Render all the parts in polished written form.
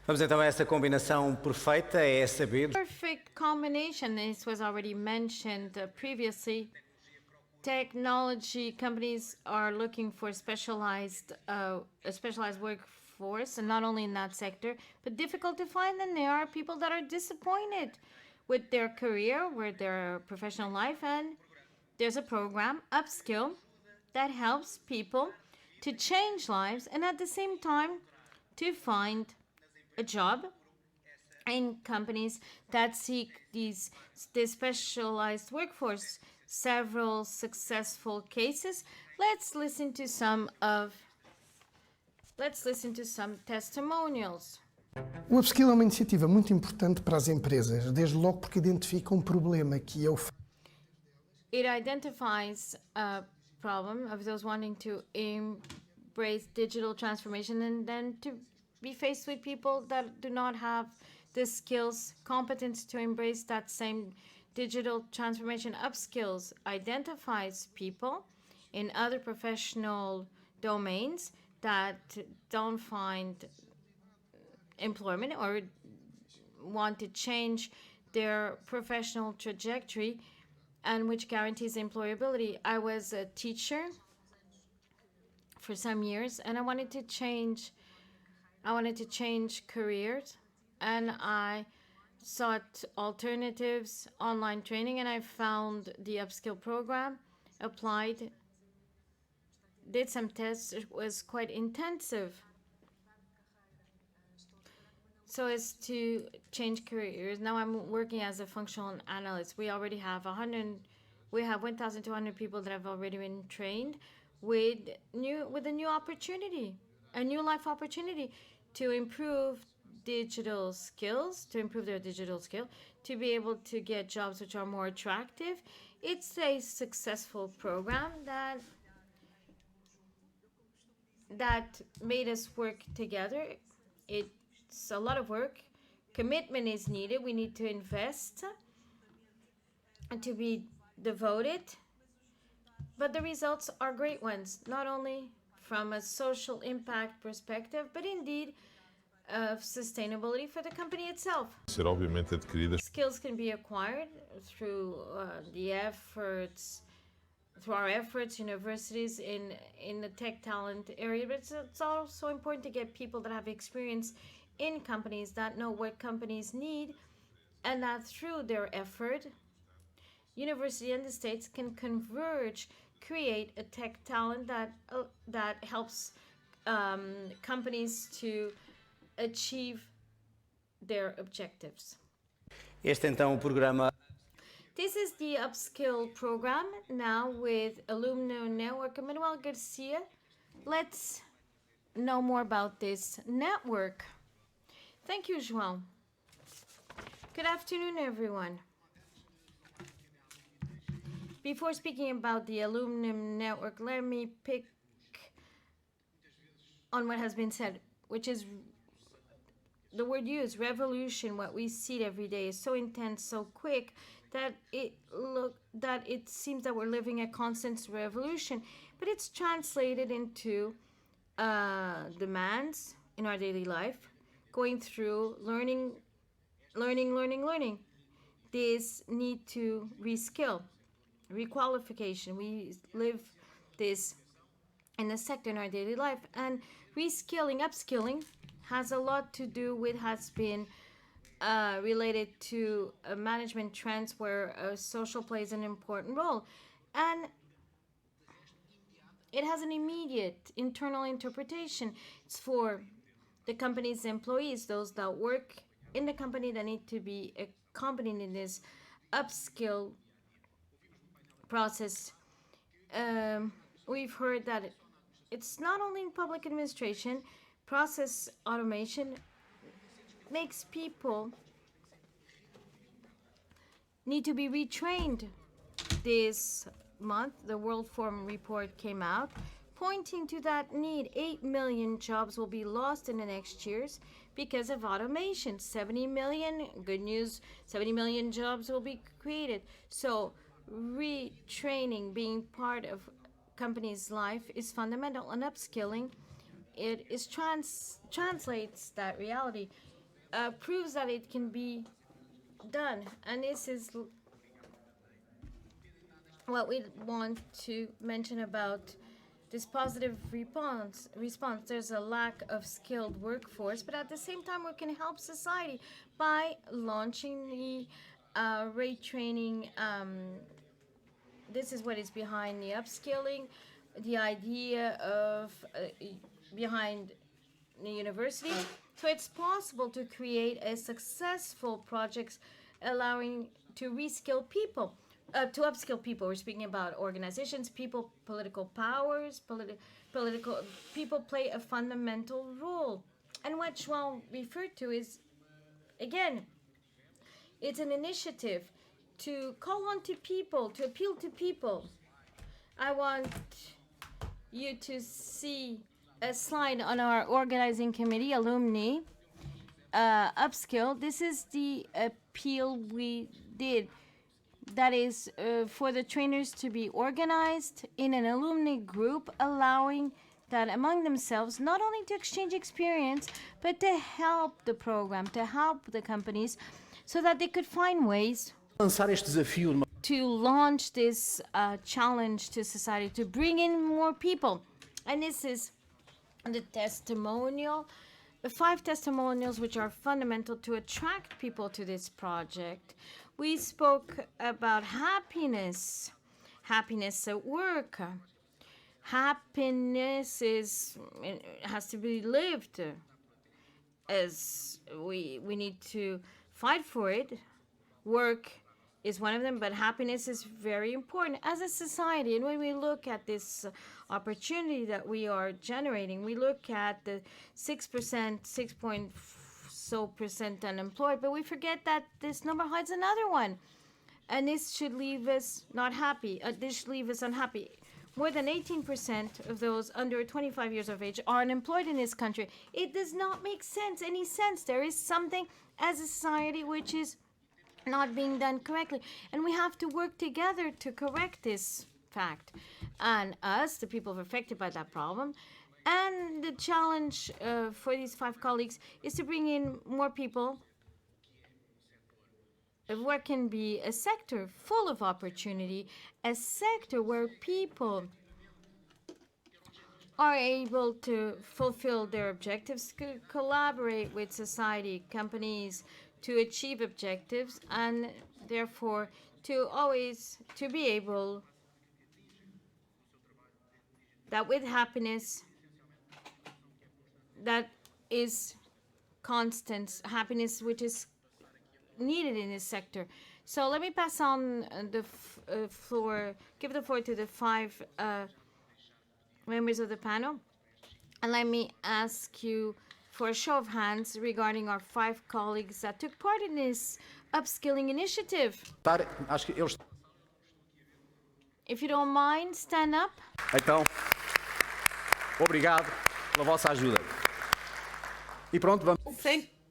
Vamos então a essa combinação perfeita, é saber. Perfect combination, this was already mentioned previously. Technology companies are looking for a specialized workforce, and not only in that sector, but difficult to find. And there are people that are disappointed with their career, with their professional life, and there's a program, Upskill, that helps people to change lives and at the same time to find a job in companies that seek this specialized workforce. Several successful cases. Let's listen to some testimonials. O Upskill é uma iniciativa muito importante para as empresas, desde logo porque identifica um problema que é o It identifies a problem of those wanting to embrace digital transformation and then to be faced with people that do not have the skills, competence to embrace that same digital transformation. Upskills identifies people in other professional domains that don't find employment or want to change their professional trajectory, and which guarantees employability. I was a teacher for some years, and I wanted to change careers, and I sought alternatives, online training, and I found the Upskill program, applied, did some tests. It was quite intensive so as to change careers. Now I'm working as a functional analyst. We already have 1,200 people that have already been trained with a new opportunity, a new life opportunity to improve digital skills, to improve their digital skill, to be able to get jobs which are more attractive. It's a successful program that made us work together. It's a lot of work. Commitment is needed. We need to invest and to be devoted. But the results are great ones, not only from a social impact perspective, but indeed of sustainability for the company itself. Ser obviamente adquiridas. Skills can be acquired through our efforts, universities in the tech talent area, but it's also important to get people that have experience in companies, that know what companies need, and that through their effort, university and the states can converge, create a tech talent that helps companies to achieve their objectives. Este então o programa. This is the Upskill program now with Alumni Network. Manuel Garcia, let's know more about this network. Thank you, João. Good afternoon, everyone. Before speaking about the Alumni Network, let me pick on what has been said, which is the word used, revolution. What we see every day is so intense, so quick, that it seems that we're living a constant revolution, but it's translated into demands in our daily life, going through learning. This need to reskill, requalification. We live this in the sector in our daily life, and reskilling, upskilling has a lot to do with, has been related to management trends where social plays an important role, and it has an immediate internal interpretation. It's for the company's employees, those that work in the company, that need to be accompanied in this upskill process. We've heard that it's not only in public administration. Process automation makes people need to be retrained. This month, the World Forum report came out, pointing to that need. 8 million jobs will be lost in the next years because of automation. 70 million, good news, 70 million jobs will be created. So retraining, being part of company's life, is fundamental, and upskilling, it is translates that reality. proves that it can be done. And this is what we want to mention about this positive response. There's a lack of skilled workforce, but at the same time, we can help society by launching the rate training. This is what is behind the upskilling, the idea of behind the university. So it's possible to create a successful projects allowing to reskill people, to upskill people. We're speaking about organizations, people, political powers, political people play a fundamental role. And what João referred to is, again, it's an initiative to call on to people, to appeal to people. I want you to see a slide on our organizing committee, alumni, upskill. This is the appeal we did. That is for the trainers to be organized in an alumni group, allowing that among themselves, not only to exchange experience, but to help the program, to help the companies, so that they could find ways to launch this challenge to society, to bring in more people. And this is the testimonial, the 5 testimonials which are fundamental to attract people to this project. We spoke about happiness, happiness at work. Happiness has to be lived, as we need to fight for it. Work is one of them, but happiness is very important as a society. And when we look at this opportunity that we are generating, we look at the 6%, 6% unemployed, but we forget that this number hides another one. And this should leave us not happy. This should leave us unhappy. More than 18% of those under 25 years of age are unemployed in this country. It does not make any sense. There is something as a society which is not being done correctly. And we have to work together to correct this fact. And us, the people affected by that problem, and the challenge for these 5 colleagues is to bring in more people. What can be a sector full of opportunity, a sector where people are able to fulfill their objectives, collaborate with society, companies, to achieve objectives, and therefore to be able that with happiness that is constant, happiness which is needed in this sector. So let me pass on the floor, give the floor to the 5 members of the panel, and let me ask you for a show of hands regarding our 5 colleagues that took part in this upskilling initiative. If you don't mind, stand up. Então, obrigado pela vossa ajuda. E pronto, vamos.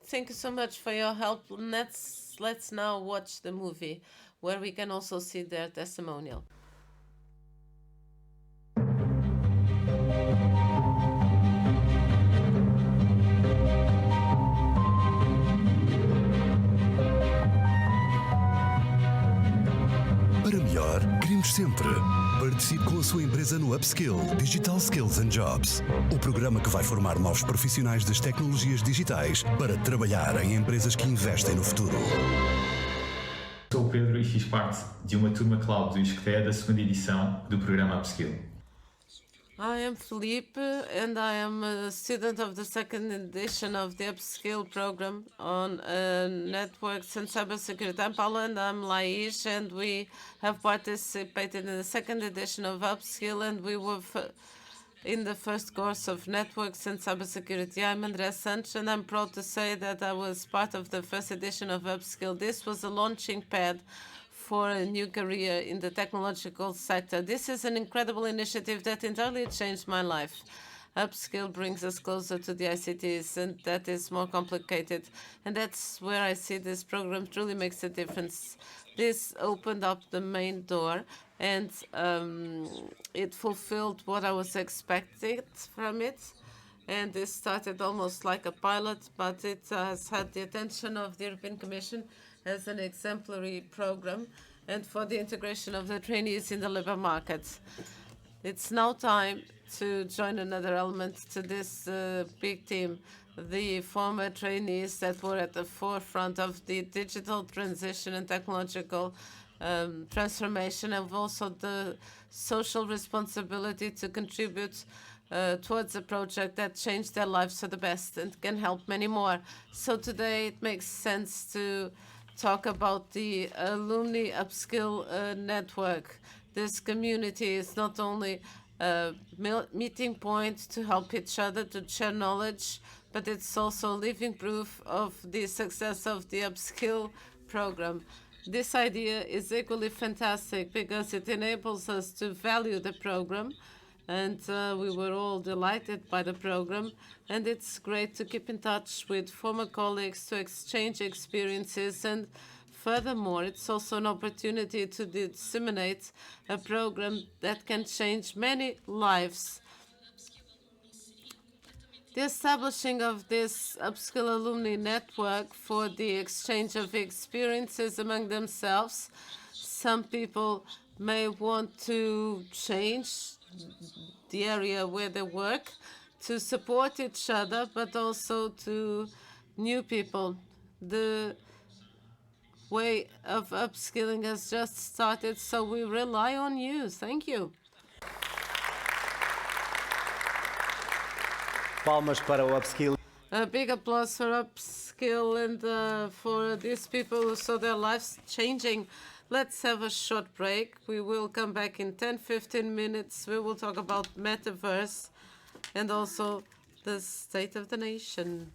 Thank you so much for your help. Let's now watch the movie where we can also see their testimonial. Para melhor, queremos sempre. Participe com a sua empresa no Upskill Digital Skills and Jobs, o programa que vai formar novos profissionais das tecnologias digitais para trabalhar em empresas que investem no futuro. Sou o Pedro e fiz parte de uma turma cloud do UPskill da 2ª edição do programa UPskill. I am Felipe, and I am a student of the 2nd edition of the UPskill program on networks and cybersecurity. I'm Paula, and I'm Laish, and we have participated in the 2nd edition of UPskill, and we were in the first course of networks and cybersecurity. I'm Andrea Santos, and I'm proud to say that I was part of the first edition of UPskill. This was a launching pad for a new career in the technological sector. This is an incredible initiative that entirely changed my life. Upskill brings us closer to the ICTs, and that is more complicated. And that's where I see this program truly makes a difference. This opened up the main door, and it fulfilled what I was expecting from it. And this started almost like a pilot, but it has had the attention of the European Commission as an exemplary program and for the integration of the trainees in the labor market. It's now time to join another element to this big team. The former trainees that were at the forefront of the digital transition and technological transformation have also the social responsibility to contribute towards a project that changed their lives for the best and can help many more. So today it makes sense to talk about the Alumni Upskill Network. This community is not only a meeting point to help each other to share knowledge, but it's also living proof of the success of the Upskill program. This idea is equally fantastic because it enables us to value the program, and we were all delighted by the program, and it's great to keep in touch with former colleagues to exchange experiences, and furthermore, it's also an opportunity to disseminate a program that can change many lives. The establishing of this Upskill Alumni Network for the exchange of experiences among themselves. Some people may want to change the area where they work to support each other, but also to new people. The way of upskilling has just started, so we rely on you. Thank you. Palmas para o upskill. A big applause for upskill and for these people who saw their lives changing. Let's have a short break. We will come back in 10-15 minutes. We will talk about metaverse and also the state of the nation.